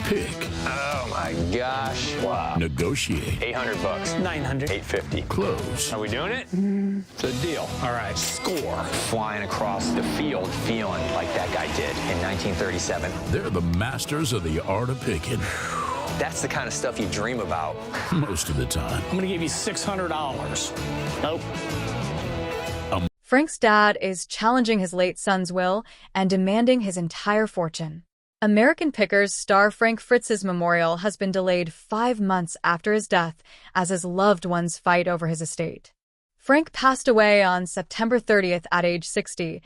pick, Oh my gosh. Wow. negotiate, 800 bucks. 900. 850. close. Are we doing it? It's a deal. All right, score. Flying across the field feeling like that guy did in 1937. They're the masters of the art of picking. That's the kind of stuff you dream about. Most of the time. I'm gonna give you $600. Nope. Frank's dad is challenging his late son's will and demanding his entire fortune. American Pickers star Frank Fritz's memorial has been delayed 5 months after his death as his loved ones fight over his estate. Frank passed away on September 30th at age 60,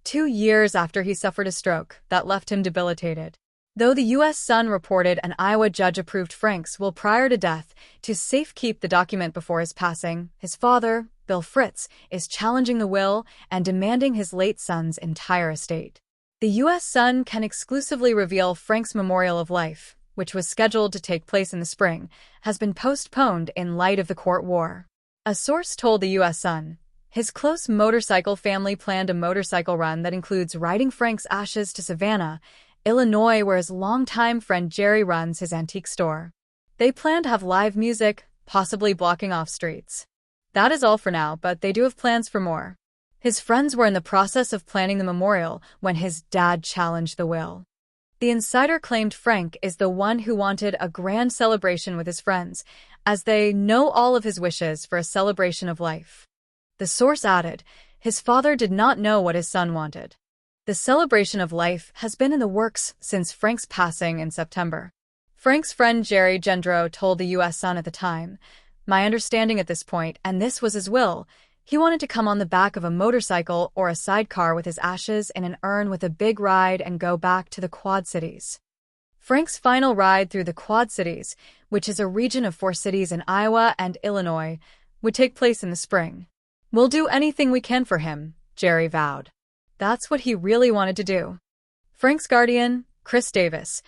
2 years after he suffered a stroke that left him debilitated. Though the U.S. Sun reported an Iowa judge approved Frank's will prior to death to safekeep the document before his passing, his father, Bill Fritz, is challenging the will and demanding his late son's entire estate. The U.S. Sun can exclusively reveal Frank's memorial of life, which was scheduled to take place in the spring, has been postponed in light of the court war. A source told the U.S. Sun, his close motorcycle family planned a motorcycle run that includes riding Frank's ashes to Savannah, Illinois, where his longtime friend Jerry runs his antique store. They plan to have live music, possibly blocking off streets. That is all for now, but they do have plans for more. His friends were in the process of planning the memorial when his dad challenged the will. The insider claimed Frank is the one who wanted a grand celebration with his friends, as they know all of his wishes for a celebration of life. The source added, his father did not know what his son wanted. The celebration of life has been in the works since Frank's passing in September. Frank's friend Jerry Gendreau told the U.S. Sun at the time, "My understanding at this point, and this was his will, he wanted to come on the back of a motorcycle or a sidecar with his ashes in an urn with a big ride and go back to the Quad Cities." Frank's final ride through the Quad Cities, which is a region of 4 cities in Iowa and Illinois, would take place in the spring. "We'll do anything we can for him," Jerry vowed. That's what he really wanted to do. Frank's guardian, Chris Davis,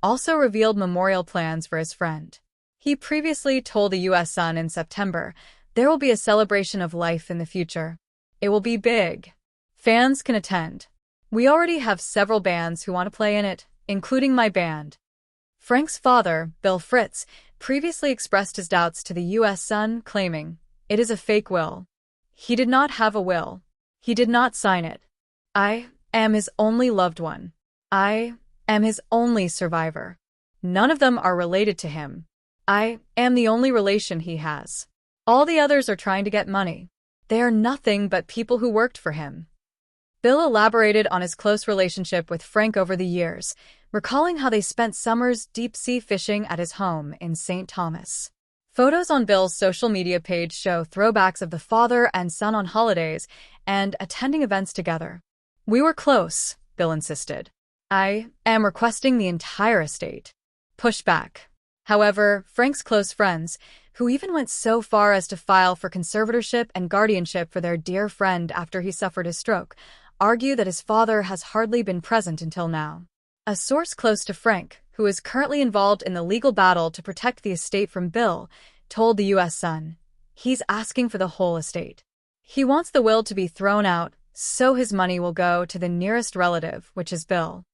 also revealed memorial plans for his friend. He previously told the U.S. Sun in September, there will be a celebration of life in the future. It will be big. Fans can attend. We already have several bands who want to play in it, including my band. Frank's father, Bill Fritz, previously expressed his doubts to the U.S. Sun, claiming, "It is a fake will. He did not have a will. He did not sign it. I am his only loved one. I am his only survivor. None of them are related to him. I am the only relation he has. All the others are trying to get money. They are nothing but people who worked for him." Bill elaborated on his close relationship with Frank over the years, recalling how they spent summers deep-sea fishing at his home in St. Thomas. Photos on Bill's social media page show throwbacks of the father and son on holidays and attending events together. "We were close," Bill insisted. "I am requesting the entire estate." Pushback. However, Frank's close friends, who even went so far as to file for conservatorship and guardianship for their dear friend after he suffered a stroke, argue that his father has hardly been present until now. A source close to Frank, who is currently involved in the legal battle to protect the estate from Bill, told the U.S. Sun, he's asking for the whole estate. He wants the will to be thrown out, so his money will go to the nearest relative, which is Bill.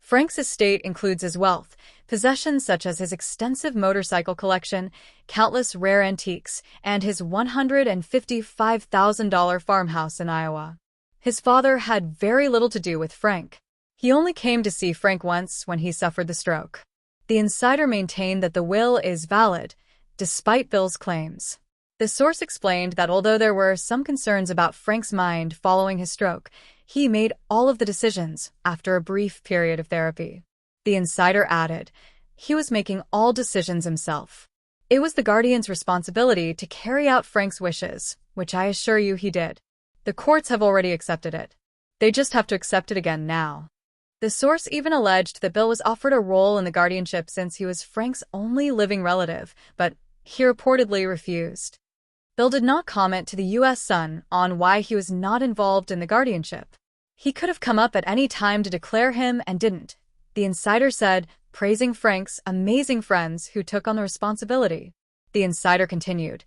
Frank's estate includes his wealth, possessions such as his extensive motorcycle collection, countless rare antiques, and his $155,000 farmhouse in Iowa. His father had very little to do with Frank. He only came to see Frank once when he suffered the stroke. The insider maintained that the will is valid, despite Bill's claims. The source explained that although there were some concerns about Frank's mind following his stroke, he made all of the decisions after a brief period of therapy. The insider added, he was making all decisions himself. It was the guardian's responsibility to carry out Frank's wishes, which I assure you he did. The courts have already accepted it. They just have to accept it again now. The source even alleged that Bill was offered a role in the guardianship since he was Frank's only living relative, but he reportedly refused. Bill did not comment to the U.S. Sun on why he was not involved in the guardianship. He could have come up at any time to declare him and didn't, the insider said, praising Frank's amazing friends who took on the responsibility. The insider continued,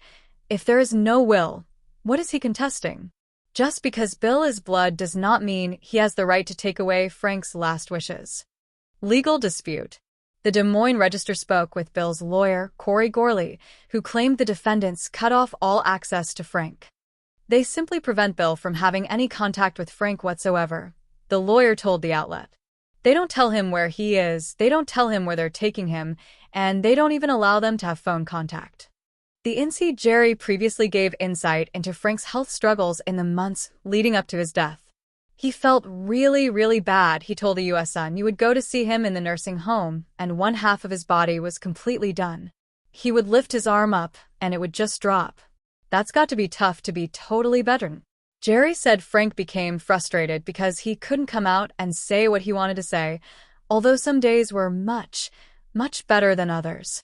if there is no will, what is he contesting? Just because Bill is blood does not mean he has the right to take away Frank's last wishes. Legal dispute. The Des Moines Register spoke with Bill's lawyer, Corey Gorley, who claimed the defendants cut off all access to Frank. They simply prevent Bill from having any contact with Frank whatsoever, the lawyer told the outlet. They don't tell him where he is, they don't tell him where they're taking him, and they don't even allow them to have phone contact. The INC Jerry previously gave insight into Frank's health struggles in the months leading up to his death. He felt really, really bad, he told the U.S. Sun. You would go to see him in the nursing home, and one half of his body was completely done. He would lift his arm up, and it would just drop. That's got to be tough to be totally bedridden. Jerry said Frank became frustrated because he couldn't come out and say what he wanted to say, although some days were much, much better than others.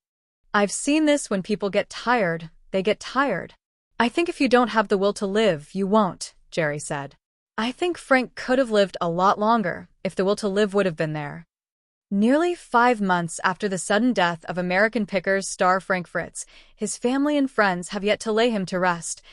I've seen this when people get tired, they get tired. I think if you don't have the will to live, you won't, Jerry said. I think Frank could have lived a lot longer if the will to live would have been there. Nearly 5 months after the sudden death of American Pickers star Frank Fritz, his family and friends have yet to lay him to rest,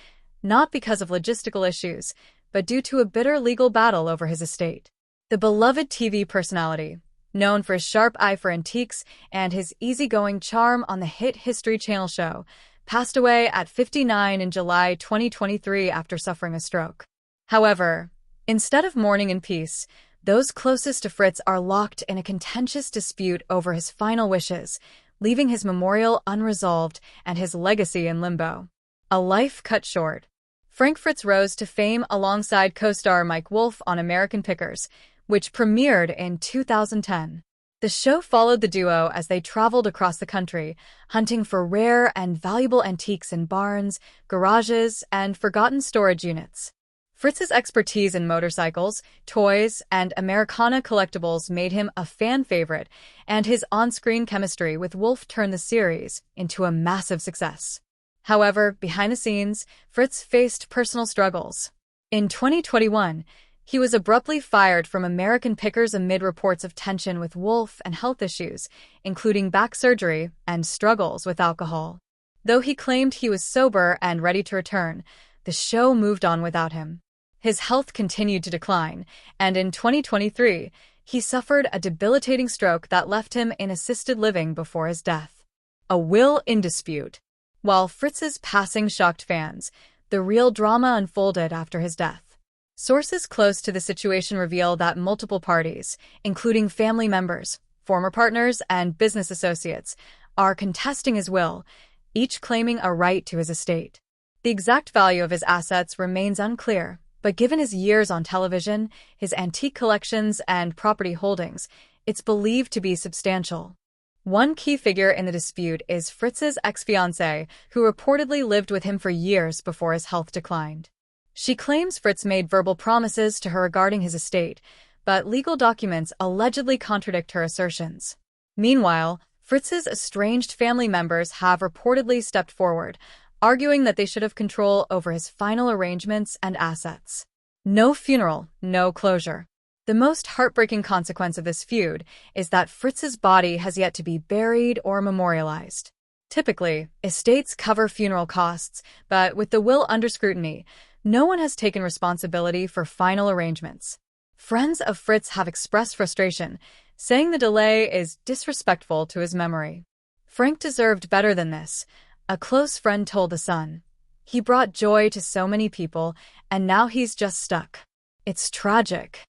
not because of logistical issues, but due to a bitter legal battle over his estate. The beloved TV personality, known for his sharp eye for antiques and his easygoing charm on the hit History Channel show, passed away at 59 in July 2023 after suffering a stroke. However, instead of mourning in peace, those closest to Fritz are locked in a contentious dispute over his final wishes, leaving his memorial unresolved and his legacy in limbo. A life cut short. Frank Fritz rose to fame alongside co-star Mike Wolfe on American Pickers, which premiered in 2010. The show followed the duo as they traveled across the country, hunting for rare and valuable antiques in barns, garages, and forgotten storage units. Fritz's expertise in motorcycles, toys, and Americana collectibles made him a fan favorite, and his on-screen chemistry with Wolfe turned the series into a massive success. However, behind the scenes, Fritz faced personal struggles. In 2021, he was abruptly fired from American Pickers amid reports of tension with Wolfe and health issues, including back surgery and struggles with alcohol. Though he claimed he was sober and ready to return, the show moved on without him. His health continued to decline, and in 2023, he suffered a debilitating stroke that left him in assisted living before his death. A will in dispute. While Fritz's passing shocked fans, the real drama unfolded after his death. Sources close to the situation reveal that multiple parties, including family members, former partners, and business associates, are contesting his will, each claiming a right to his estate. The exact value of his assets remains unclear, but given his years on television, his antique collections, and property holdings, it's believed to be substantial. One key figure in the dispute is Fritz's ex-fiancée, who reportedly lived with him for years before his health declined. She claims Fritz made verbal promises to her regarding his estate, but legal documents allegedly contradict her assertions. Meanwhile, Fritz's estranged family members have reportedly stepped forward, arguing that they should have control over his final arrangements and assets. No funeral, no closure. The most heartbreaking consequence of this feud is that Fritz's body has yet to be buried or memorialized. Typically, estates cover funeral costs, but with the will under scrutiny, no one has taken responsibility for final arrangements. Friends of Fritz have expressed frustration, saying the delay is disrespectful to his memory. Frank deserved better than this, a close friend told The Sun. He brought joy to so many people, and now he's just stuck. It's tragic.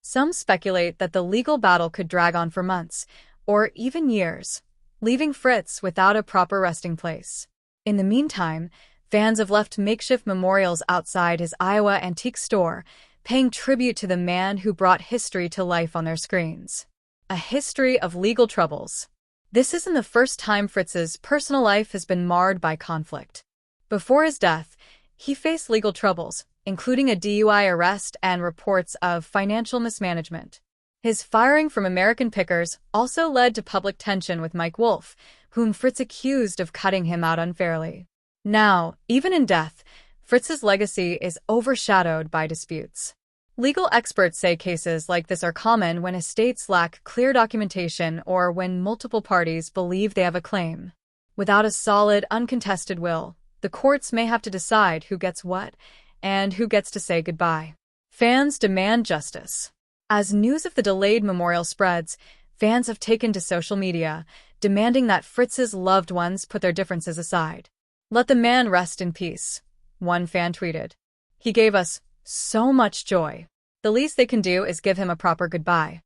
Some speculate that the legal battle could drag on for months, or even years, leaving Fritz without a proper resting place. In the meantime, fans have left makeshift memorials outside his Iowa antique store, paying tribute to the man who brought history to life on their screens. A history of legal troubles. This isn't the first time Fritz's personal life has been marred by conflict. Before his death, he faced legal troubles, including a DUI arrest and reports of financial mismanagement. His firing from American Pickers also led to public tension with Mike Wolfe, whom Fritz accused of cutting him out unfairly. Now, even in death, Fritz's legacy is overshadowed by disputes. Legal experts say cases like this are common when estates lack clear documentation or when multiple parties believe they have a claim. Without a solid, uncontested will, the courts may have to decide who gets what and who gets to say goodbye. Fans demand justice. As news of the delayed memorial spreads, Fans have taken to social media, demanding that Fritz's loved ones put their differences aside. "Let the man rest in peace," one fan tweeted. "He gave us so much joy. The least they can do is give him a proper goodbye."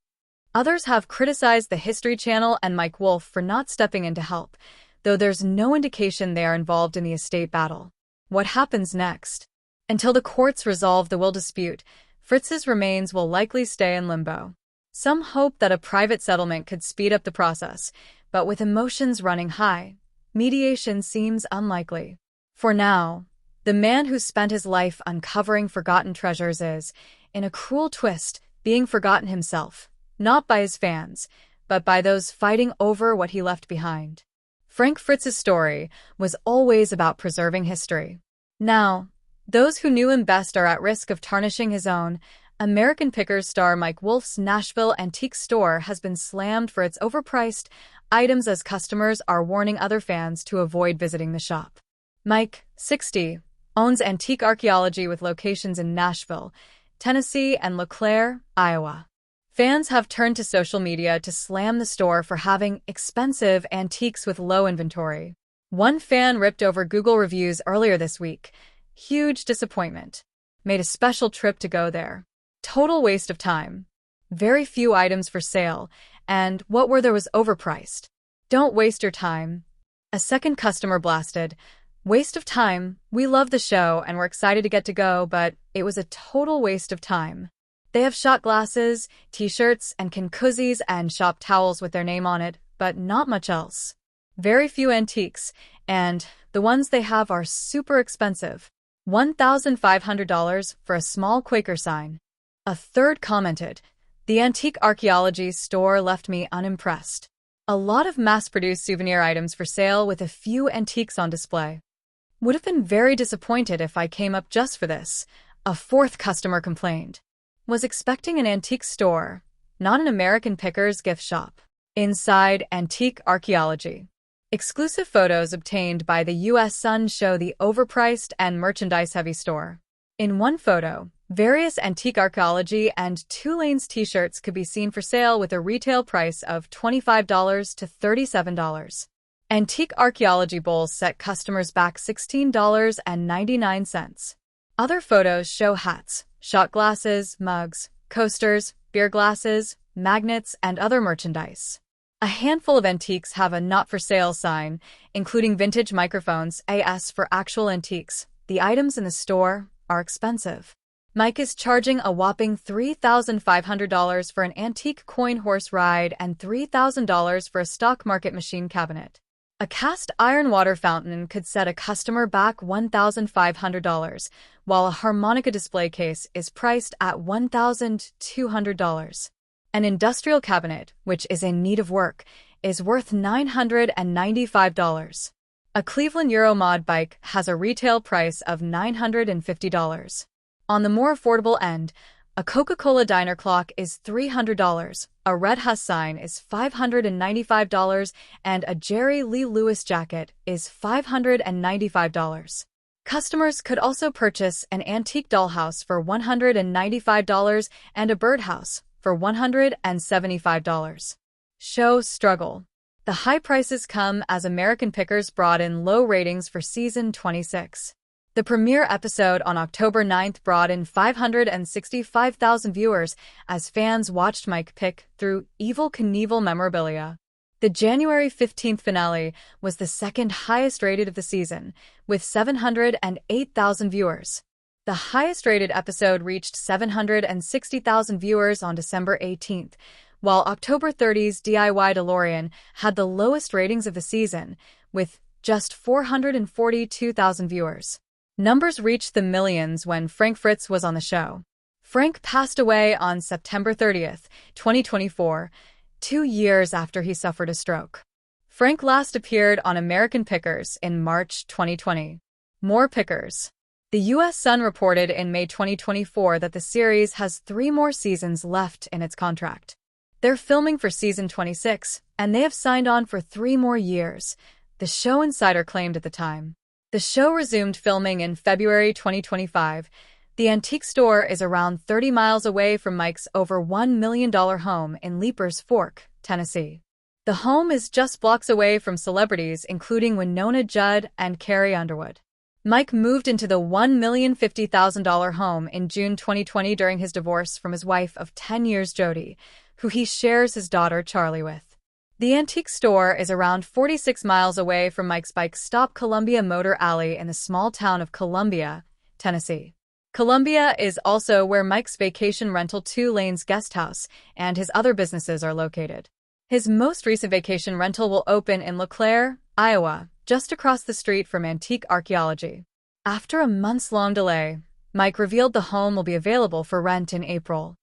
Others have criticized the History Channel and Mike Wolfe for not stepping in to help, though there's no indication they are involved in the estate battle. What happens next? Until the courts resolve the will dispute, Fritz's remains will likely stay in limbo. Some hope that a private settlement could speed up the process, but with emotions running high, mediation seems unlikely. For now, the man who spent his life uncovering forgotten treasures is, in a cruel twist, being forgotten himself, not by his fans, but by those fighting over what he left behind. Frank Fritz's story was always about preserving history. Now, those who knew him best are at risk of tarnishing his own. American Pickers star Mike Wolfe's Nashville antique store has been slammed for its overpriced items as customers are warning other fans to avoid visiting the shop. Mike, 60, owns Antique Archaeology with locations in Nashville, Tennessee, and LeClaire, Iowa. Fans have turned to social media to slam the store for having expensive antiques with low inventory. One fan ripped over Google reviews earlier this week. Huge disappointment. Made a special trip to go there. Total waste of time. Very few items for sale, and what were there was overpriced. Don't waste your time. A second customer blasted, "Waste of time. We love the show and we're excited to get to go, but it was a total waste of time. They have shot glasses, t-shirts, and koozies and shop towels with their name on it, but not much else. Very few antiques, and the ones they have are super expensive. $1,500 for a small Quaker sign." A third commented, "The Antique Archaeology store left me unimpressed. A lot of mass-produced souvenir items for sale with a few antiques on display. Would have been very disappointed if I came up just for this," a fourth customer complained. "Was expecting an antique store, not an American Pickers gift shop." Inside Antique Archaeology. Exclusive photos obtained by the U.S. Sun show the overpriced and merchandise-heavy store. In one photo, various Antique Archaeology and Tulane's t-shirts could be seen for sale with a retail price of $25 to $37. Antique Archaeology bowls set customers back $16.99. Other photos show hats, shot glasses, mugs, coasters, beer glasses, magnets, and other merchandise. A handful of antiques have a not-for-sale sign, including vintage microphones, AS for actual antiques. The items in the store are expensive. Mike is charging a whopping $3,500 for an antique coin horse ride and $3,000 for a stock market machine cabinet. A cast iron water fountain could set a customer back $1,500, while a harmonica display case is priced at $1,200. An industrial cabinet, which is in need of work, is worth $995. A Cleveland Euromod bike has a retail price of $950. On the more affordable end, a Coca-Cola diner clock is $300, a Red Huss sign is $595, and a Jerry Lee Lewis jacket is $595. Customers could also purchase an antique dollhouse for $195 and a birdhouse for $175. Show struggle. The high prices come as American Pickers brought in low ratings for season 26. The premiere episode on October 9th brought in 565,000 viewers as fans watched Mike pick through Evel Knievel memorabilia. The January 15th finale was the second highest rated of the season, with 708,000 viewers. The highest rated episode reached 760,000 viewers on December 18th, while October 30's DIY DeLorean had the lowest ratings of the season, with just 442,000 viewers. Numbers reached the millions when Frank Fritz was on the show. Frank passed away on September 30th, 2024, 2 years after he suffered a stroke. Frank last appeared on American Pickers in March 2020. More Pickers. The U.S. Sun reported in May 2024 that the series has 3 more seasons left in its contract. They're filming for season 26, and they have signed on for 3 more years, the show insider claimed at the time. The show resumed filming in February 2025. The antique store is around 30 miles away from Mike's over $1 million home in Leapers Fork, Tennessee. The home is just blocks away from celebrities including Winona Judd and Carrie Underwood. Mike moved into the $1,050,000 home in June 2020 during his divorce from his wife of 10 years, Jody, who he shares his daughter Charlie with. The antique store is around 46 miles away from Mike's bike stop, Columbia Motor Alley, in the small town of Columbia, Tennessee. Columbia is also where Mike's vacation rental 2 Lanes guest house and his other businesses are located. His most recent vacation rental will open in LeClaire, Iowa, just across the street from Antique Archaeology. After a months-long delay, Mike revealed the home will be available for rent in April.